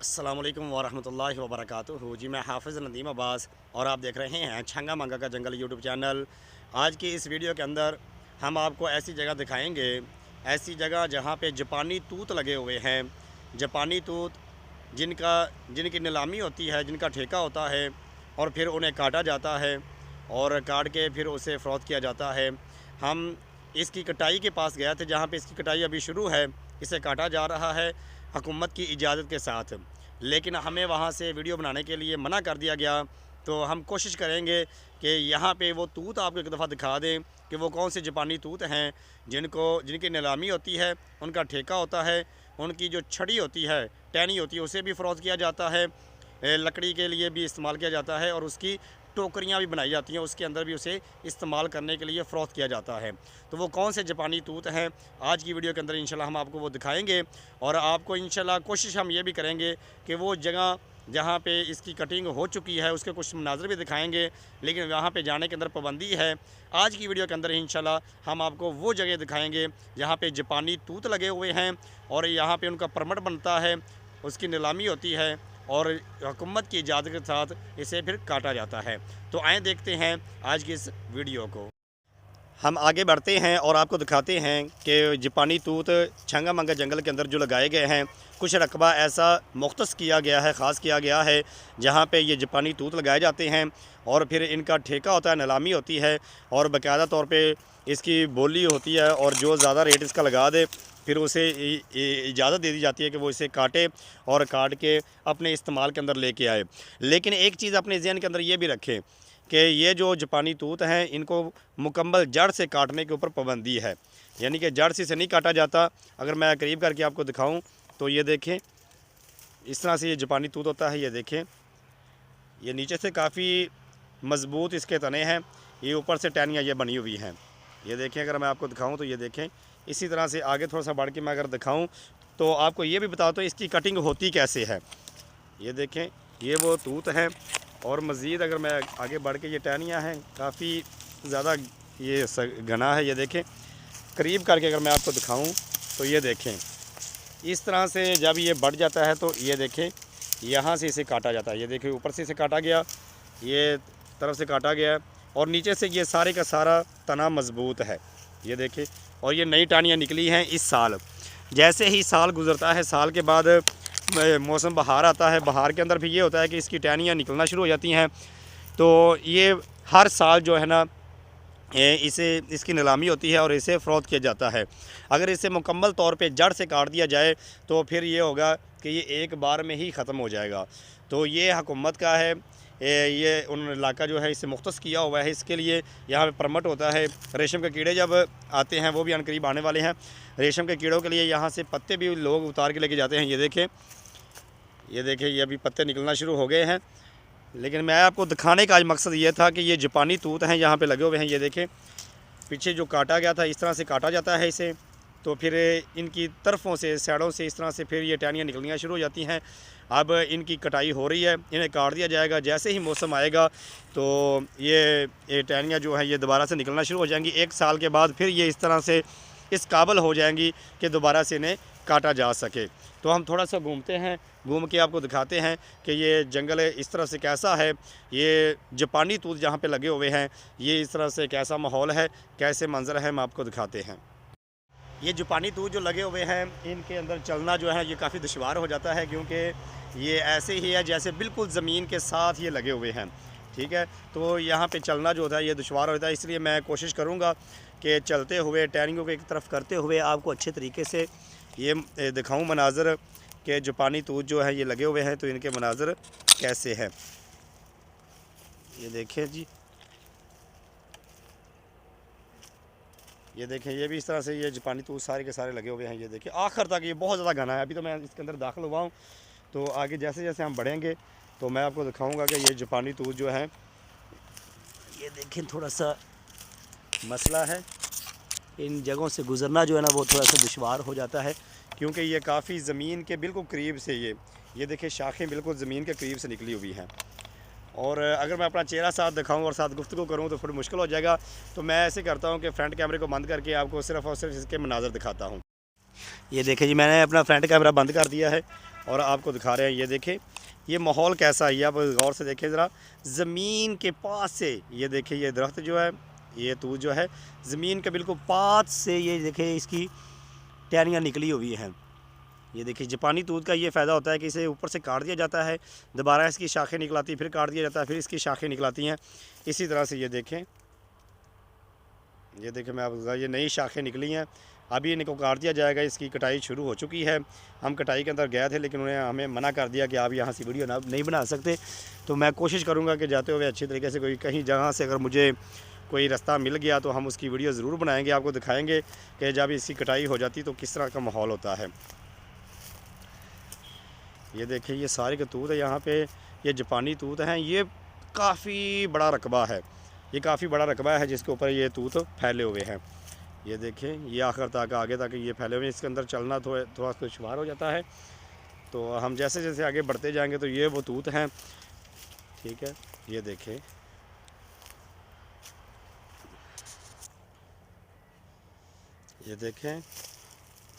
अस्सलाम वालेकुम वरहमतुल्लाहि वबरकातुहू। जी मैं हाफ़िज़ नदीम अब्बास और आप देख रहे हैं छंगा मंगा का जंगल यूट्यूब चैनल। आज की इस वीडियो के अंदर हम आपको ऐसी जगह दिखाएंगे, ऐसी जगह जहाँ पे जापानी तूत लगे हुए हैं। जापानी तूत जिनकी नीलामी होती है, जिनका ठेका होता है और फिर उन्हें काटा जाता है और काट के फिर उसे फ़रोख्त किया जाता है। हम इसकी कटाई के पास गए थे, जहाँ पे इसकी कटाई अभी शुरू है, इसे काटा जा रहा है हुकूमत की इजाज़त के साथ, लेकिन हमें वहाँ से वीडियो बनाने के लिए मना कर दिया गया। तो हम कोशिश करेंगे कि यहाँ पे वो तूत आपको एक दफ़ा दिखा दें कि वो कौन से जापानी तूत हैं जिनकी नीलामी होती है, उनका ठेका होता है, उनकी जो छड़ी होती है, टहनी होती है, उसे भी फ़रोख्त किया जाता है, लकड़ी के लिए भी इस्तेमाल किया जाता है और उसकी टोकरियाँ भी बनाई जाती हैं, उसके अंदर भी उसे इस्तेमाल करने के लिए फ़रोख्त किया जाता है। तो वो कौन से जापानी तूत हैं, आज की वीडियो के अंदर इंशाल्लाह हम आपको वो दिखाएंगे और आपको इंशाल्लाह कोशिश हम ये भी करेंगे कि वो जगह जहाँ पे इसकी कटिंग हो चुकी है उसके कुछ मनाज़र भी दिखाएंगे, लेकिन वहाँ पे जाने के अंदर पाबंदी है। आज की वीडियो के अंदर इंशाल्लाह हम आपको वो जगह दिखाएंगे जहाँ पे जापानी तूत लगे हुए हैं और यहाँ पे उनका परमिट बनता है, उसकी नीलामी होती है और हुकूमत की इजाज़त के साथ इसे फिर काटा जाता है। तो आए देखते हैं आज की इस वीडियो को। हम आगे बढ़ते हैं और आपको दिखाते हैं कि जापानी तूत छंगा मंगा जंगल के अंदर जो लगाए गए हैं, कुछ रकबा ऐसा मुख्तस किया गया है, ख़ास किया गया है, जहाँ पे ये जापानी तूत लगाए जाते हैं और फिर इनका ठेका होता है, नीलामी होती है और बाकायदा तौर पे इसकी बोली होती है और जो ज़्यादा रेट इसका लगा दे फिर उसे इजाज़त दे दी जाती है कि वो इसे काटे और काट के अपने इस्तेमाल के अंदर लेके आए। लेकिन एक चीज़ अपने ज़हन के अंदर ये भी रखें कि ये जो जापानी तूत हैं, इनको मुकम्मल जड़ से काटने के ऊपर पाबंदी है, यानी कि जड़ से इसे नहीं काटा जाता। अगर मैं करीब करके आपको दिखाऊं तो ये देखें, इस तरह से ये जापानी तूत होता है। ये देखें, ये नीचे से काफ़ी मज़बूत इसके तने हैं, ये ऊपर से टहनियाँ ये बनी हुई हैं। ये देखें, अगर मैं आपको दिखाऊँ तो ये देखें, इसी तरह से आगे थोड़ा सा बढ़ के मैं अगर दिखाऊँ तो आपको ये भी बताता हूँ इसकी कटिंग होती कैसे है। ये देखें, ये वो तूत हैं और मज़ीद अगर मैं आगे बढ़ के, ये टहनियाँ हैं, काफ़ी ज़्यादा ये घना है। ये देखें, करीब करके अगर मैं आपको दिखाऊं तो ये देखें, इस तरह से जब ये बढ़ जाता है तो ये देखें, यहाँ से इसे काटा जाता है। ये देखें, ऊपर से इसे काटा गया, ये तरफ से काटा गया और नीचे से ये सारे का सारा तना मज़बूत है। ये देखें, और ये नई टहनियाँ निकली हैं इस साल। जैसे ही साल गुज़रता है, साल के बाद मौसम बहार आता है, बहार के अंदर भी ये होता है कि इसकी टहनियाँ निकलना शुरू हो जाती हैं। तो ये हर साल जो है ना इसकी नीलामी होती है और इसे फ़रोख्त किया जाता है। अगर इसे मुकम्मल तौर पे जड़ से काट दिया जाए तो फिर ये होगा कि ये एक बार में ही ख़त्म हो जाएगा। तो ये हुकूमत का है, ये उन इलाका जो है इसे मुख्तस किया हुआ है, इसके लिए यहाँ पे परमिट होता है। रेशम के कीड़े जब आते हैं, वो भी अनकरीब आने वाले हैं, रेशम के कीड़ों के लिए यहाँ से पत्ते भी लोग उतार के लेके जाते हैं। ये देखें, ये अभी पत्ते निकलना शुरू हो गए हैं। लेकिन मैं आपको दिखाने का आज मकसद ये था कि ये जापानी तूत हैं, यहाँ पे लगे हुए हैं। ये देखें, पीछे जो काटा गया था, इस तरह से काटा जाता है इसे, तो फिर इनकी तरफ़ों से, साइडों से इस तरह से फिर ये टहनियाँ निकलनियाँ शुरू हो जाती हैं। अब इनकी कटाई हो रही है, इन्हें काट दिया जाएगा। जैसे ही मौसम आएगा तो ये टहनियाँ जो हैं ये दोबारा से निकलना शुरू हो जाएंगी। एक साल के बाद फिर ये इस तरह से इस काबिल हो जाएंगी कि दोबारा से इन्हें काटा जा सके। तो हम थोड़ा सा घूमते हैं, घूम के आपको दिखाते हैं कि ये जंगल इस तरह से कैसा है, ये जापानी तूत जहाँ पे लगे हुए हैं, ये इस तरह से कैसा माहौल है, कैसे मंजर है, हम आपको दिखाते हैं। ये जापानी तूत जो लगे हुए हैं, इनके अंदर चलना जो है ये काफ़ी दुश्वार हो जाता है, क्योंकि ये ऐसे ही है जैसे बिल्कुल ज़मीन के साथ ये लगे हुए हैं। ठीक है, तो यहाँ पे चलना जो होता है ये दुश्वार होता है, इसलिए मैं कोशिश करूँगा कि चलते हुए टहनियों को एक तरफ करते हुए आपको अच्छे तरीके से ये दिखाऊं मनाज़र कि जापानी तूत जो है ये लगे हुए हैं, तो इनके मनाज़र कैसे हैं। ये देखें जी, ये देखें, ये भी इस तरह से ये जापानी तूत सारे के सारे लगे हुए हैं। ये देखें, आखिर तक ये बहुत ज़्यादा घना है। अभी तो मैं इसके अंदर दाखिल हुआ हूँ, तो आगे जैसे जैसे हम बढ़ेंगे तो मैं आपको दिखाऊँगा कि ये जापानी तूत जो है, ये देखें, थोड़ा सा मसला है, इन जगहों से गुज़रना जो है ना वो थोड़ा सा दुश्वार हो जाता है, क्योंकि ये काफ़ी ज़मीन के बिल्कुल करीब से ये देखें, शाखें बिल्कुल ज़मीन के करीब से निकली हुई हैं। और अगर मैं अपना चेहरा साथ दिखाऊं और साथ गुफ्तगू करूं तो फिर मुश्किल हो जाएगा। तो मैं ऐसे करता हूं कि फ्रंट कैमरे को बंद करके आपको सिर्फ़ और सिर्फ इसके मनाज़र दिखाता हूं। ये देखें जी, मैंने अपना फ्रंट कैमरा बंद कर दिया है और आपको दिखा रहे हैं। ये देखें ये माहौल कैसा है, ये आप गौर से देखें ज़रा। ज़मीन के पास से ये देखें, ये दरख्त जो है, ये तूत जो है ज़मीन के बिल्कुल पास से, ये देखें इसकी टहनियाँ निकली हुई हैं। ये देखिए जापानी तूत का ये फ़ायदा होता है कि इसे ऊपर से काट दिया जाता है, दोबारा इसकी शाखें निकलाती, फिर काट दिया जाता है, फिर इसकी शाखें निकलाती हैं। इसी तरह से ये देखें मैं आपको, ये नई शाखें निकली हैं, अभी इनको काट दिया जाएगा। इसकी कटाई शुरू हो चुकी है। हम कटाई के अंदर गए थे लेकिन उन्होंने हमें मना कर दिया कि आप यहाँ से वीडियो नहीं बना सकते। तो मैं कोशिश करूँगा कि जाते हुए अच्छी तरीके से कोई कहीं जगह से अगर मुझे कोई रास्ता मिल गया तो हम उसकी वीडियो ज़रूर बनाएंगे, आपको दिखाएंगे कि जब इसकी कटाई हो जाती तो किस तरह का माहौल होता है। ये देखिए ये सारे के तूत है यहाँ पे, ये जापानी तूत हैं। ये काफ़ी बड़ा रकबा है, ये काफ़ी बड़ा रकबा है जिसके ऊपर ये तूत फैले हुए हैं। ये देखें ये आखिर तक आगे तक ये फैले हुए हैं। इसके अंदर चलना थोड़ा दुश्वार हो जाता है। तो हम जैसे जैसे आगे बढ़ते जाएंगे तो ये वो तूत हैं, ठीक है। ये देखें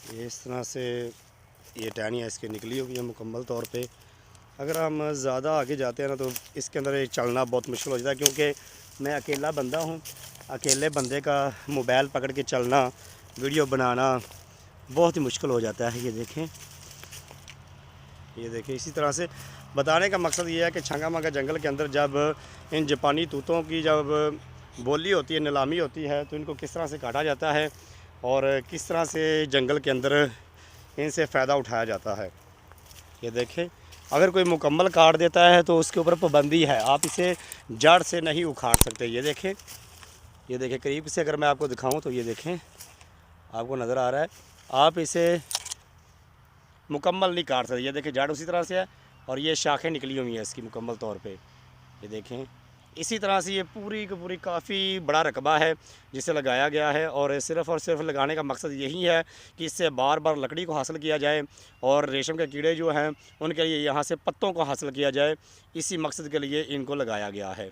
ये इस तरह से ये टहनियाँ इसकी निकली हुई है मुकम्मल तौर पे। अगर हम ज़्यादा आगे जाते हैं ना तो इसके अंदर चलना बहुत मुश्किल हो जाता है, क्योंकि मैं अकेला बंदा हूँ। अकेले बंदे का मोबाइल पकड़ के चलना, वीडियो बनाना बहुत ही मुश्किल हो जाता है। ये देखें इसी तरह से बताने का मकसद ये है कि छंगा मंगा जंगल के अंदर जब इन जापानी तूतों की जब बोली होती है, नीलामी होती है, तो इनको किस तरह से काटा जाता है और किस तरह से जंगल के अंदर इनसे फ़ायदा उठाया जाता है। ये देखें अगर कोई मुकम्मल काट देता है तो उसके ऊपर पाबंदी है, आप इसे जड़ से नहीं उखाड़ सकते। ये देखें करीब से अगर मैं आपको दिखाऊं तो ये देखें आपको नज़र आ रहा है, आप इसे मुकम्मल नहीं काट सकते। ये देखें जड़ उसी तरह से है और ये शाखें निकली हुई हैं इसकी मुकम्मल तौर पे। ये देखें इसी तरह से ये पूरी की पूरी काफ़ी बड़ा रकबा है जिसे लगाया गया है, और सिर्फ़ लगाने का मकसद यही है कि इससे बार बार लकड़ी को हासिल किया जाए और रेशम के कीड़े जो हैं उनके लिए यहाँ से पत्तों को हासिल किया जाए। इसी मकसद के लिए इनको लगाया गया है।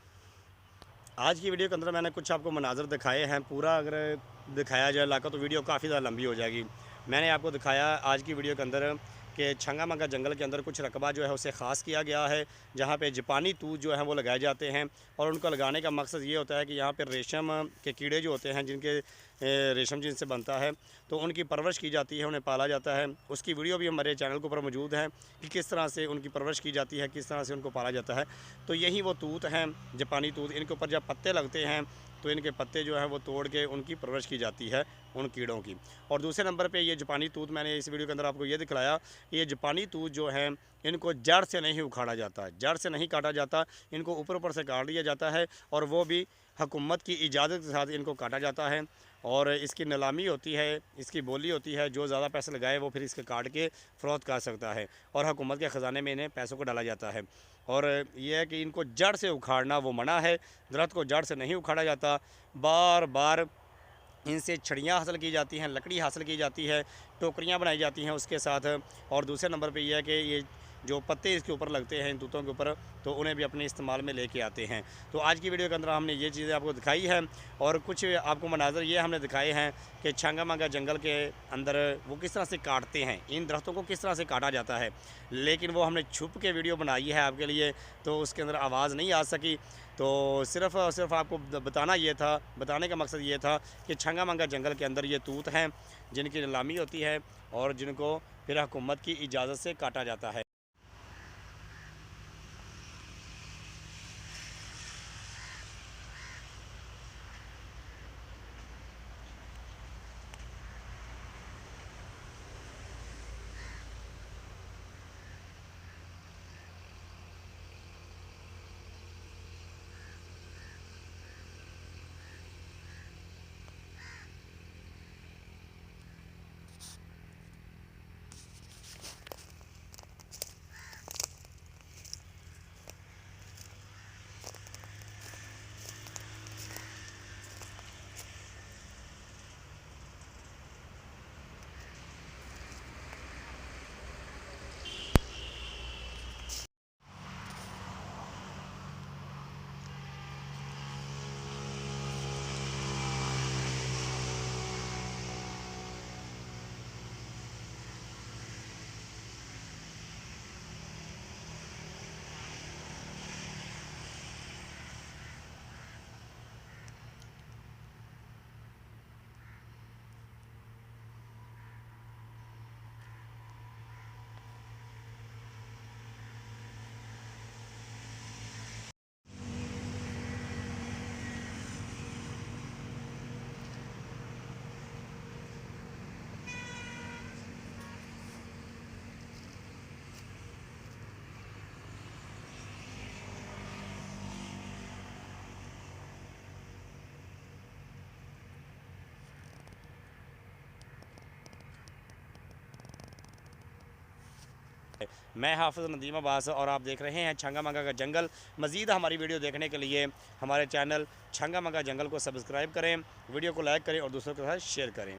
आज की वीडियो के अंदर मैंने कुछ आपको मनाज़र दिखाए हैं। पूरा अगर दिखाया जाए इलाका तो वीडियो काफ़ी ज़्यादा लंबी हो जाएगी। मैंने आपको दिखाया आज की वीडियो के अंदर कि छंगा मंगा जंगल के अंदर कुछ रकबा जो है उसे ख़ास किया गया है, जहाँ पे जापानी तूत जो है वो लगाए जाते हैं। और उनको लगाने का मकसद ये होता है कि यहाँ पे रेशम के कीड़े जो होते हैं जिनके रेशम जिनसे बनता है, तो उनकी परवरिश की जाती है, उन्हें पाला जाता है। उसकी वीडियो भी हमारे चैनल के ऊपर मौजूद है कि किस तरह से उनकी परवरिश की जाती है, किस तरह से उनको पाला जाता है। तो यही वो तूत हैं जापानी तूत। इनके ऊपर जब पत्ते लगते हैं तो इनके पत्ते जो है वो तोड़ के उनकी परवरिश की जाती है उन कीड़ों की। और दूसरे नंबर पे ये जापानी तूत मैंने इस वीडियो के अंदर आपको ये दिखलाया, ये जापानी तूत जो है इनको जड़ से नहीं उखाड़ा जाता, जड़ से नहीं काटा जाता, इनको ऊपर से काट दिया जाता है और वो भी हुकूमत की इजाज़त के साथ इनको काटा जाता है। और इसकी नीलामी होती है, इसकी बोली होती है, जो ज़्यादा पैसे लगाए वो फिर इसके काट के फ़रोख्त कर सकता है और हुकूमत के ख़जाने में इन्हें पैसों को डाला जाता है। और ये है कि इनको जड़ से उखाड़ना वो मना है, दरख्त को जड़ से नहीं उखाड़ा जाता। बार बार इनसे छड़ियाँ हासिल की जाती हैं, लकड़ी हासिल की जाती है, टोकरियाँ बनाई जाती हैं उसके साथ। और दूसरे नंबर पे ये है कि ये जो पत्ते इसके ऊपर लगते हैं इन तूतों के ऊपर, तो उन्हें भी अपने इस्तेमाल में लेके आते हैं। तो आज की वीडियो के अंदर हमने ये चीज़ें आपको दिखाई हैं और कुछ आपको मनाज़र ये हमने दिखाए हैं कि छंगा मंगा जंगल के अंदर वो किस तरह से काटते हैं, इन दरख्तों को किस तरह से काटा जाता है। लेकिन वो हमने छुप के वीडियो बनाई है आपके लिए, तो उसके अंदर आवाज़ नहीं आ सकी। तो सिर्फ़ और सिर्फ आपको बताने का मकसद ये था कि छंगा मंगा जंगल के अंदर ये तूत हैं जिनकी नीलामी होती है और जिनको फिर हुकूमत की इजाज़त से काटा जाता है। मैं हाफिज़ नदीम अब्बास और आप देख रहे हैं छंगा मंगा का जंगल। मज़ीद हमारी वीडियो देखने के लिए हमारे चैनल छंगा मंगा जंगल को सब्सक्राइब करें, वीडियो को लाइक करें और दूसरों के साथ शेयर करें।